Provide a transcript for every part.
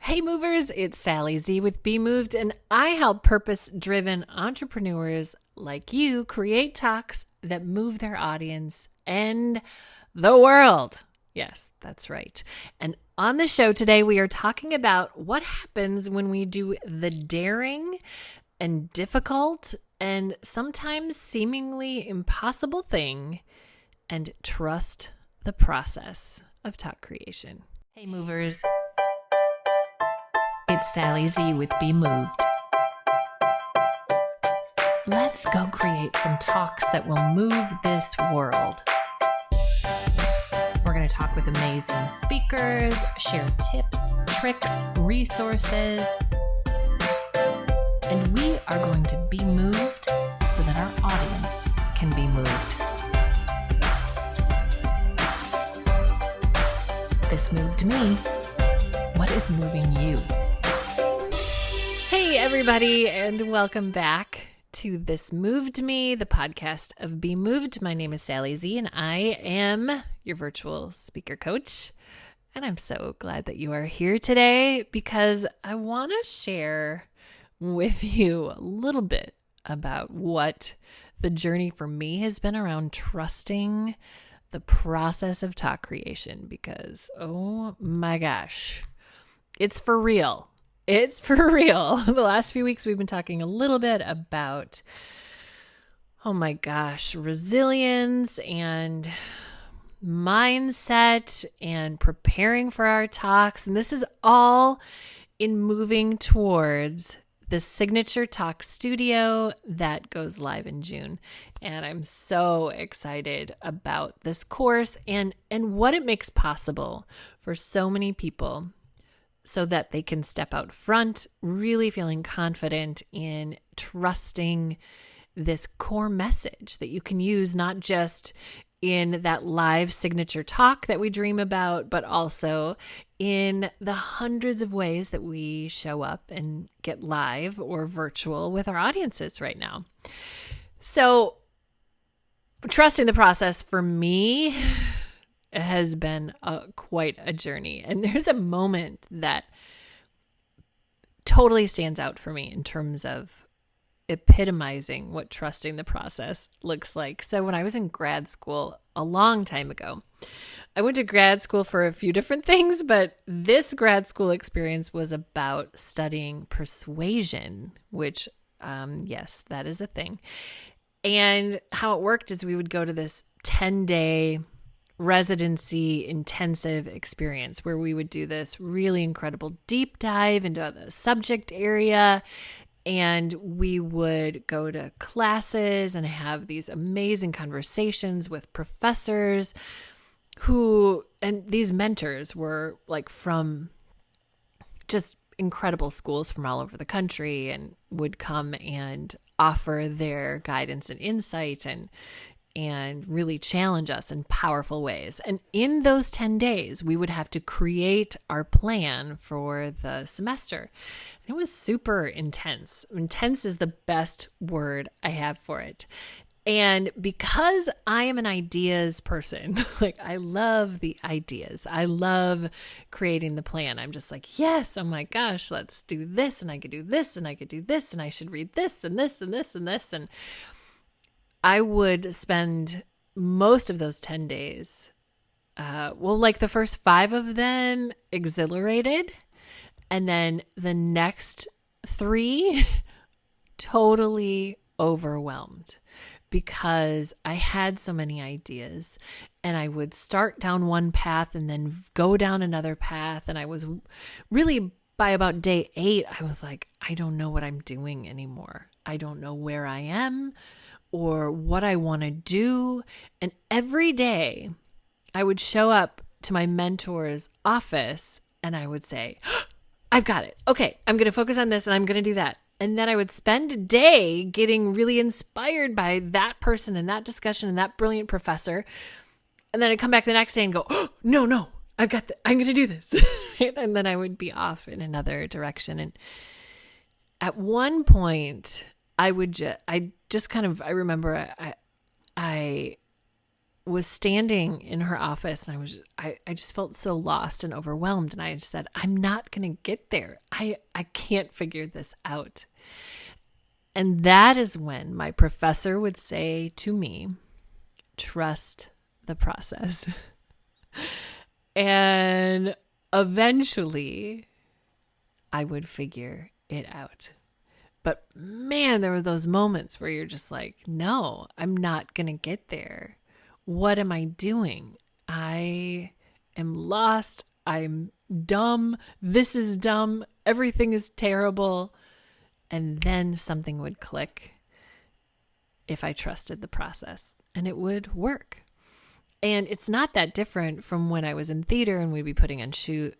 Hey movers, it's Sally Z with Be Moved, and I help purpose-driven entrepreneurs like you create talks that move their audience and the world. Yes, that's right. And on the show today, we are talking about what happens when we do the daring and difficult and sometimes seemingly impossible thing and trust the process of talk creation. Hey movers. It's Sally Z with Be Moved. Let's go create some talks that will move this world. We're going to talk with amazing speakers, share tips, tricks, resources, and we are going to be moved so that our audience can be moved. This moved me. What is moving you? Hey, everybody, and welcome back to This Moved Me, the podcast of Be Moved. My name is Sally Z, and I am your virtual speaker coach. And I'm so glad that you are here today because I want to share with you a little bit about what the journey for me has been around trusting the process of talk creation because, oh my gosh, it's for real. It's for real. The last few weeks, we've been talking a little bit about, oh my gosh, resilience and mindset and preparing for our talks. And this is all in moving towards the signature talk studio that goes live in June. And I'm so excited about this course and what it makes possible for so many people, so that they can step out front, really feeling confident in trusting this core message that you can use not just in that live signature talk that we dream about, but also in the hundreds of ways that we show up and get live or virtual with our audiences right now. So trusting the process for me has been quite a journey. And there's a moment that totally stands out for me in terms of epitomizing what trusting the process looks like. So when I was in grad school a long time ago, I went to grad school for a few different things, but this grad school experience was about studying persuasion, which, yes, that is a thing. And how it worked is we would go to this 10-day residency intensive experience where we would do this really incredible deep dive into the subject area, and we would go to classes and have these amazing conversations with professors and these mentors were like from just incredible schools from all over the country and would come and offer their guidance and insight and really challenge us in powerful ways. And in those 10 days, we would have to create our plan for the semester. And it was super intense. Intense is the best word I have for it. And because I am an ideas person, like I love the ideas. I love creating the plan. I'm just like, yes, oh my gosh, let's do this. And I could do this and I could do this and I should read this and this and this and this. And I would spend most of those 10 days, like the first 5 of them exhilarated, and then the next 3 totally overwhelmed because I had so many ideas and I would start down one path and then go down another path. And I was really, by about day 8, I was like, I don't know what I'm doing anymore. I don't know where I am or what I want to do. And every day I would show up to my mentor's office and I would say, I've got it. Okay, I'm going to focus on this and I'm going to do that. And then I would spend a day getting really inspired by that person and that discussion and that brilliant professor. And then I'd come back the next day and go, oh, no, I've got I'm going to do this. And then I would be off in another direction. And at one point I remember I was standing in her office, and I just felt so lost and overwhelmed. And I just said, I'm not going to get there. I can't figure this out. And that is when my professor would say to me, trust the process. And eventually I would figure it out. But man, there were those moments where you're just like, no, I'm not going to get there. What am I doing? I am lost. I'm dumb. This is dumb. Everything is terrible. And then something would click if I trusted the process, and it would work. And it's not that different from when I was in theater and we'd be putting on shoes.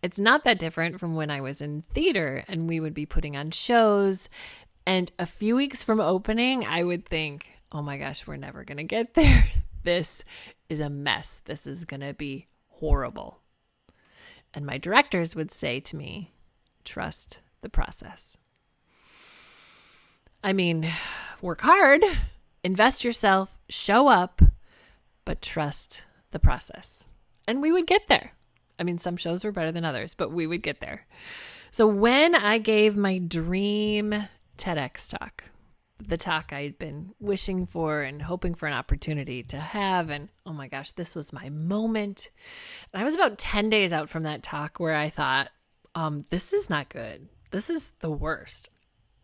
It's not that different from when I was in theater and we would be putting on shows. And a few weeks from opening, I would think, oh my gosh, we're never going to get there. This is a mess. This is going to be horrible. And my directors would say to me, trust the process. I mean, work hard, invest yourself, show up, but trust the process. And we would get there. I mean, some shows were better than others, but we would get there. So when I gave my dream TEDx talk, the talk I had been wishing for and hoping for an opportunity to have, and oh my gosh, this was my moment. And I was about 10 days out from that talk where I thought, this is not good. This is the worst.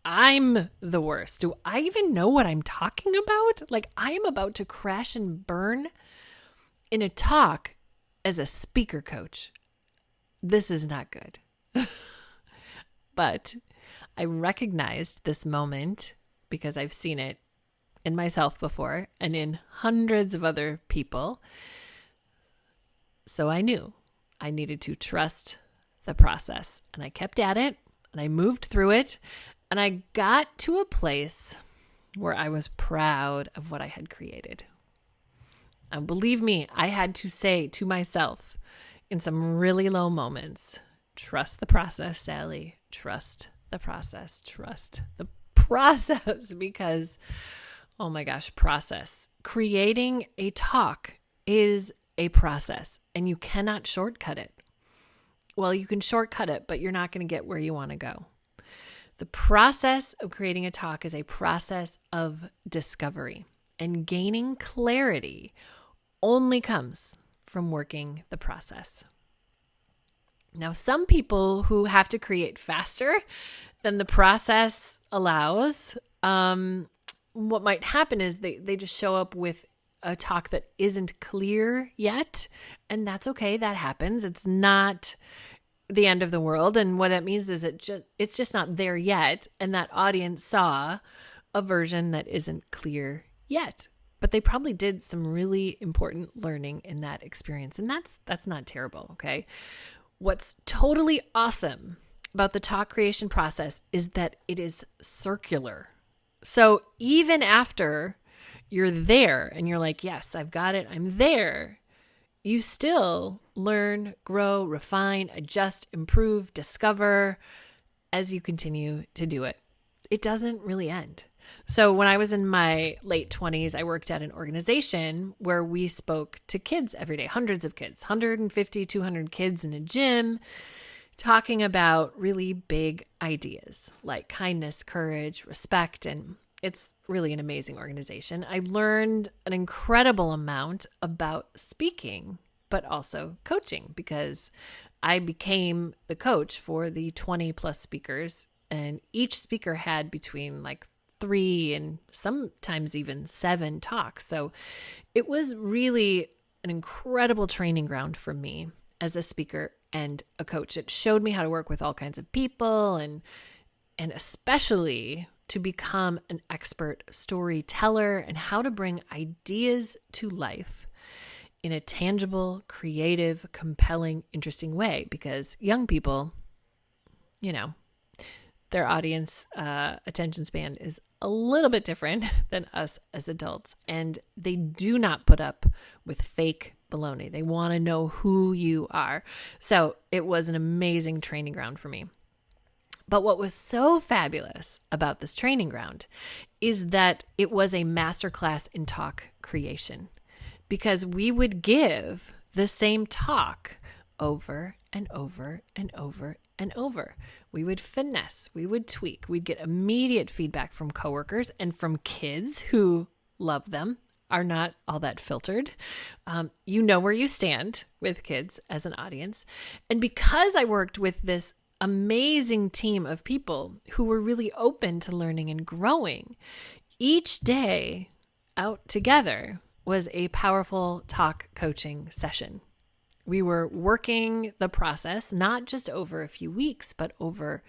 I'm the worst. Do I even know what I'm talking about? Like, I am about to crash and burn in a talk as a speaker coach. This is not good. But I recognized this moment because I've seen it in myself before and in hundreds of other people. So I knew I needed to trust the process, and I kept at it, and I moved through it, and I got to a place where I was proud of what I had created. And believe me, I had to say to myself in some really low moments, trust the process, Sally, trust the process, trust the process, because, oh my gosh, process. Creating a talk is a process, and you cannot shortcut it. Well, you can shortcut it, but you're not going to get where you want to go. The process of creating a talk is a process of discovery, and gaining clarity only comes from working the process. Now, some people who have to create faster than the process allows, what might happen is they just show up with a talk that isn't clear yet, and that's okay. That happens. It's not the end of the world. And what that means is it's just not there yet, and that audience saw a version that isn't clear yet. But they probably did some really important learning in that experience, and that's not terrible, okay? What's totally awesome about the talk creation process is that it is circular. So even after you're there and you're like, yes, I've got it, I'm there, you still learn, grow, refine, adjust, improve, discover as you continue to do it. It doesn't really end. So when I was in my late 20s, I worked at an organization where we spoke to kids every day, hundreds of kids, 150, 200 kids in a gym, talking about really big ideas like kindness, courage, respect, and it's really an amazing organization. I learned an incredible amount about speaking, but also coaching, because I became the coach for the 20 plus speakers, and each speaker had between like 3 and sometimes even 7 talks. So it was really an incredible training ground for me as a speaker and a coach. It showed me how to work with all kinds of people and especially to become an expert storyteller and how to bring ideas to life in a tangible, creative, compelling, interesting way, because young people, their audience attention span is a little bit different than us as adults, and they do not put up with fake baloney. They want to know who you are. So it was an amazing training ground for me. But what was so fabulous about this training ground is that it was a masterclass in talk creation, because we would give the same talk over and over and over and over. We would finesse, we would tweak, we'd get immediate feedback from coworkers and from kids who love them, are not all that filtered. You know where you stand with kids as an audience. And because I worked with this amazing team of people who were really open to learning and growing, each day out together was a powerful talk coaching session. We were working the process, not just over a few weeks, but over,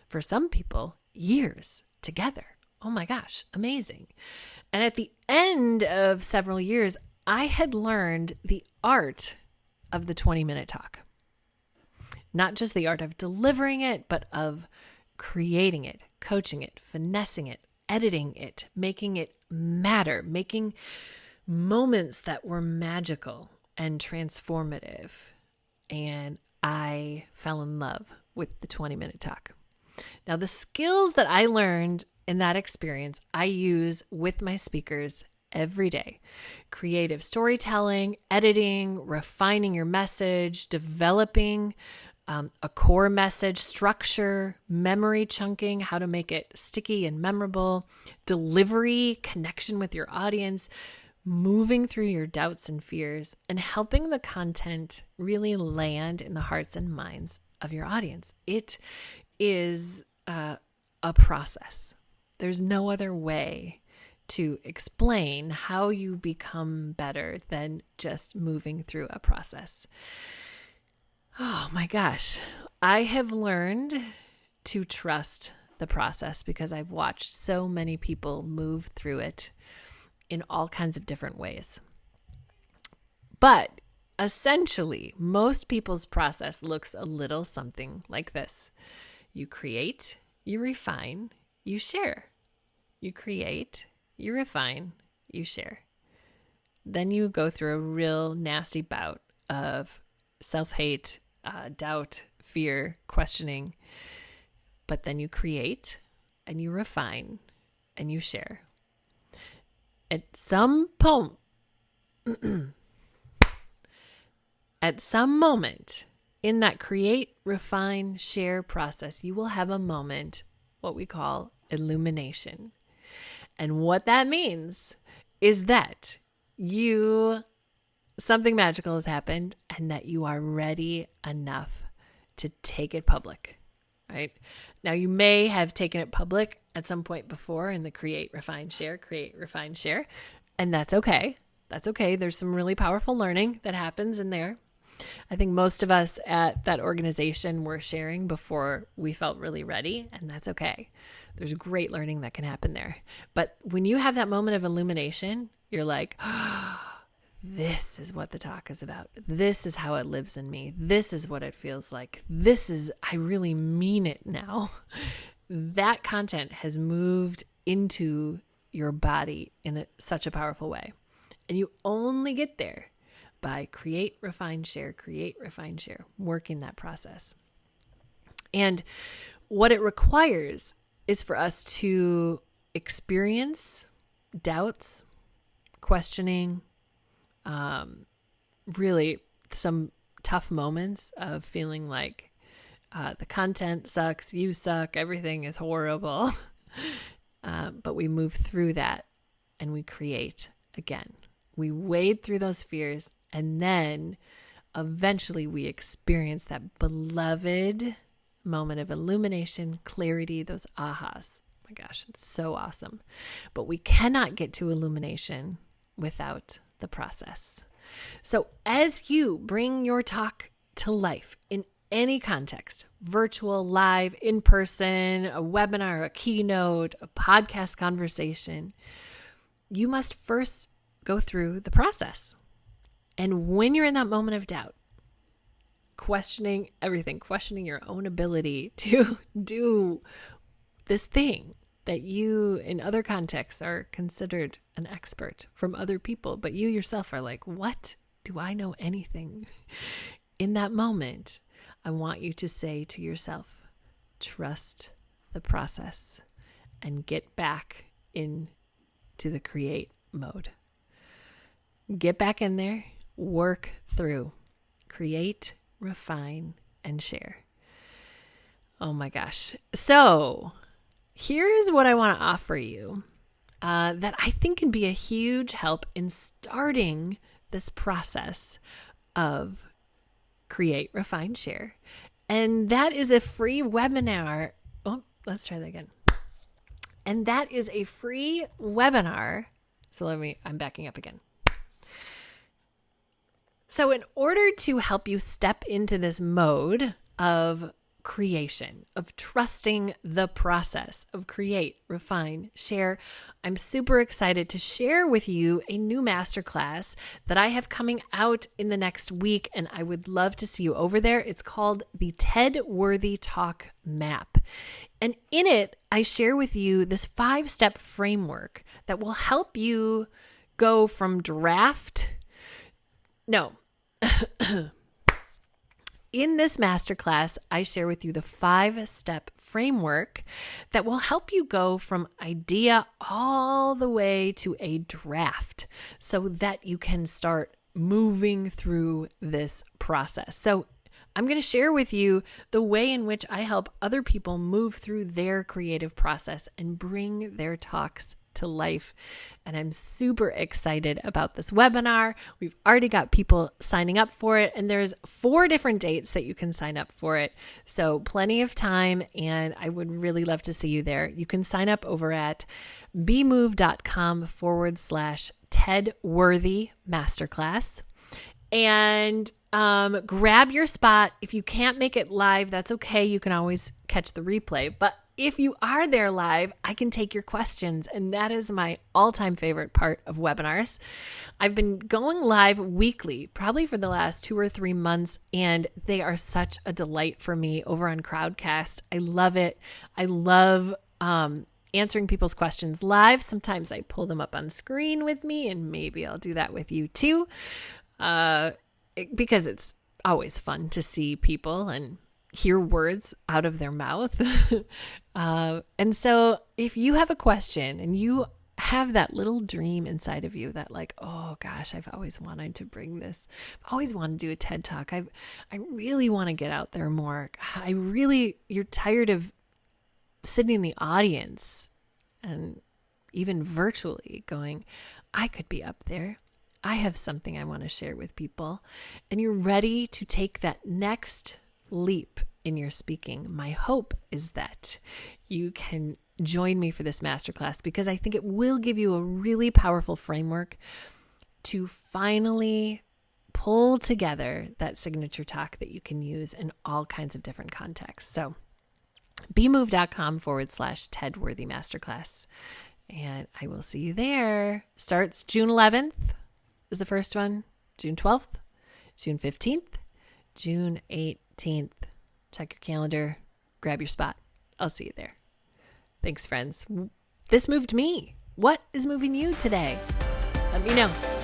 for some people, years together. Oh my gosh, amazing. And at the end of several years, I had learned the art of the 20-minute talk. Not just the art of delivering it, but of creating it, coaching it, finessing it, editing it, making it matter, making moments that were magical and transformative. And I fell in love with the 20-minute talk. Now, the skills that I learned in that experience, I use with my speakers every day. Creative storytelling, editing, refining your message, developing a core message, structure, memory chunking, how to make it sticky and memorable, delivery, connection with your audience, moving through your doubts and fears, and helping the content really land in the hearts and minds of your audience. It is a process. There's no other way to explain how you become better than just moving through a process. Oh my gosh. I have learned to trust the process because I've watched so many people move through it in all kinds of different ways. But essentially, most people's process looks a little something like this. You create, you refine, you share. You create, you refine, you share. Then you go through a real nasty bout of self-hate, doubt, fear, questioning. But then you create and you refine and you share. At some moment in that create, refine, share process, you will have a moment, what we call illumination. And what that means is that something magical has happened and that you are ready enough to take it public, right? Now, you may have taken it public at some point before in the create, refine, share, and that's okay. That's okay. There's some really powerful learning that happens in there. I think most of us at that organization were sharing before we felt really ready, and that's okay. There's great learning that can happen there. But when you have that moment of illumination, you're like, oh, this is what the talk is about. This is how it lives in me. This is what it feels like. I really mean it now. That content has moved into your body in such a powerful way. And you only get there by create, refine, share, working that process. And what it requires is for us to experience doubts, questioning, really some tough moments of feeling like the content sucks, you suck, everything is horrible. But we move through that and we create again. We wade through those fears, and then eventually we experience that beloved moment of illumination, clarity, those ahas. Oh my gosh, it's so awesome. But we cannot get to illumination without the process. So as you bring your talk to life in any context, virtual, live, in person, a webinar, a keynote, a podcast conversation, you must first go through the process. And when you're in that moment of doubt, questioning everything, questioning your own ability to do this thing that you in other contexts are considered an expert from other people, but you yourself are like, what? Do I know anything? In that moment, I want you to say to yourself, trust the process and get back into the create mode. Get back in there, work through, create, refine, and share. Oh my gosh. So here's what I want to offer you that I think can be a huge help in starting this process of create, refine, share. And that is a free webinar. Oh, let's try that again. And that is a free webinar. So I'm backing up again. So in order to help you step into this mode of creation, of trusting the process of create, refine, share, I'm super excited to share with you a new masterclass that I have coming out in the next week, and I would love to see you over there. It's called the TED Worthy Talk Map. And in it, I share with you this 5-step framework that will help you go from In this masterclass, I share with you the 5-step framework that will help you go from idea all the way to a draft so that you can start moving through this process. So I'm going to share with you the way in which I help other people move through their creative process and bring their talks to life. And I'm super excited about this webinar. We've already got people signing up for it, and there's 4 different dates that you can sign up for it. So plenty of time, and I would really love to see you there. You can sign up over at bemove.com/Ted Worthy Masterclass. And grab your spot. If you can't make it live, that's okay. You can always catch the replay. But if you are there live, I can take your questions. And that is my all-time favorite part of webinars. I've been going live weekly, probably for the last 2 or 3 months, and they are such a delight for me over on Crowdcast. I love it. I love answering people's questions live. Sometimes I pull them up on screen with me, and maybe I'll do that with you too. Because it's always fun to see people and hear words out of their mouth. And so if you have a question and you have that little dream inside of you that like, oh gosh, I've always wanted to bring this. I've always wanted to do a TED Talk. I really want to get out there more. You're tired of sitting in the audience and even virtually going, I could be up there. I have something I want to share with people, and you're ready to take that next leap in your speaking. My hope is that you can join me for this masterclass because I think it will give you a really powerful framework to finally pull together that signature talk that you can use in all kinds of different contexts. So bemove.com/Ted Worthy Masterclass, and I will see you there. Starts June 11th. Is the first one, June 12th, June 15th, June 18th. Check your calendar, grab your spot. I'll see you there. Thanks, friends. This moved me. What is moving you today? Let me know.